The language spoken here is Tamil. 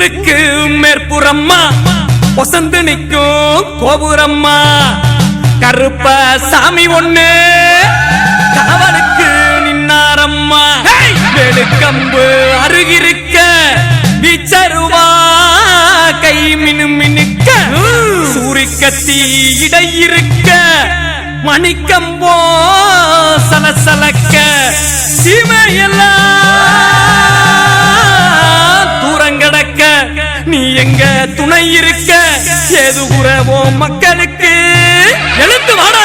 ஊருக்கு மேற்புறம்மா பொசந்து நிற்கும் கோபுரம்மா கருப்ப சாமி ஒண்ணு காவலுக்கு நின்னாரம்மா வெளுக்கம்பு அருகிருக்க வீச்சருவா கை மினுமினுக்க சூரிக்கத்தி இடையிருக்க மணிக்கம்போ சலசலக்க சீமையெல்லாம் தூரங்கடக்க நீ எங்க துணை இருக்க ஏது உறவோ மக்களுக்கு எழுத்து வாடா